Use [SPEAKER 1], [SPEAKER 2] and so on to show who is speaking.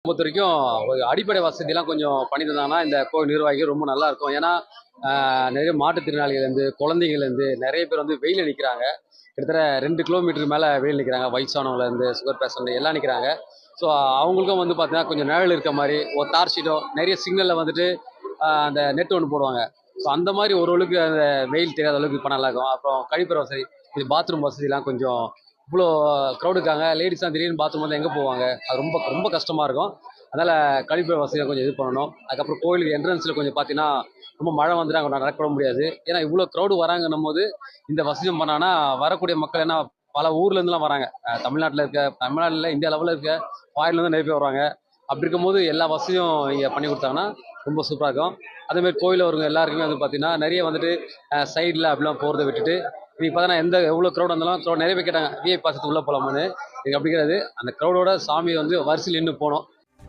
[SPEAKER 1] பொறுத்தவரைக்கும் ஒரு அடிப்படை வசதிலாம் கொஞ்சம் பண்ணி தந்தாங்கன்னா இந்த கோவில் நிர்வாகிகள் ரொம்ப நல்லா இருக்கும். ஏன்னா நிறைய மாற்றுத்திறனாளிகள்லேருந்து குழந்தைங்கள்லேருந்து நிறைய பேர் வந்து வெயிலில் நிற்கிறாங்க. கிட்டத்தட்ட 2 கிலோமீட்டருக்கு மேலே வெயில் நிற்கிறாங்க. வயசானவங்கலேருந்து சுகர் பேஷண்ட் எல்லாம் நிற்கிறாங்க. ஸோ அவங்களுக்கும் வந்து பார்த்தீங்கன்னா கொஞ்சம் நிழல் இருக்க மாதிரி ஒரு தார் ஷீட்டோ நிறைய சிக்னலில் வந்துட்டு அந்த நெட் ஒன்று போடுவாங்க. ஸோ அந்த மாதிரி ஓரளவுக்கு அந்த வெயில் தெரியாத அளவுக்கு இப்போ நல்லா இருக்கும். அப்புறம் கழிப்பற வசதி, இது பாத்ரூம் வசதிலாம் கொஞ்சம் இவ்வளோ க்ரௌட் இருக்காங்க. லேடிஸ்லாம் திடீர்னு பாத்ரூம் வந்து எங்கே போவாங்க? அது ரொம்ப ரொம்ப கஷ்டமாக இருக்கும். அதனால் கழிப்பற வசதியை கொஞ்சம் இது பண்ணணும். அதுக்கப்புறம் கோயிலுக்கு என்ட்ரன்ஸில் கொஞ்சம் பார்த்தீங்கன்னா ரொம்ப மழை வந்துட்டு அங்கே நடக்க முடியாது. ஏன்னா இவ்வளோ க்ரௌடு வராங்கன்னும் போது இந்த வசதியும் பண்ணாங்கன்னா வரக்கூடிய மக்கள் என்ன பல ஊர்லேருந்துலாம் வராங்க. தமிழ்நாட்டில் இந்தியா லெவலில் இருக்க ஃபாரின்லேருந்து நிறைய பேர் வருவாங்க. அப்படி இருக்கும்போது எல்லா வசதியும் இங்கே பண்ணி கொடுத்தாங்கன்னா ரொம்ப சூப்பராக இருக்கும். அதேமாதிரி கோயிலில் வருங்க எல்லாருக்குமே வந்து பார்த்தீங்கன்னா நிறைய வந்துட்டு சைடில் அப்படிலாம் போகிறத விட்டுட்டு இன்னைக்கு பார்த்தீங்கன்னா எவ்வளோ க்ரௌட் இருந்தாலும் நிறைய பேர் கேட்டாங்க விஐ பாசத்துக்கு உள்ளே போகலாமான்னு. எனக்கு அப்படி கிடையாது. அந்த க்ரௌடோட சாமி வந்து வரிசையில் நின்று போனோம்.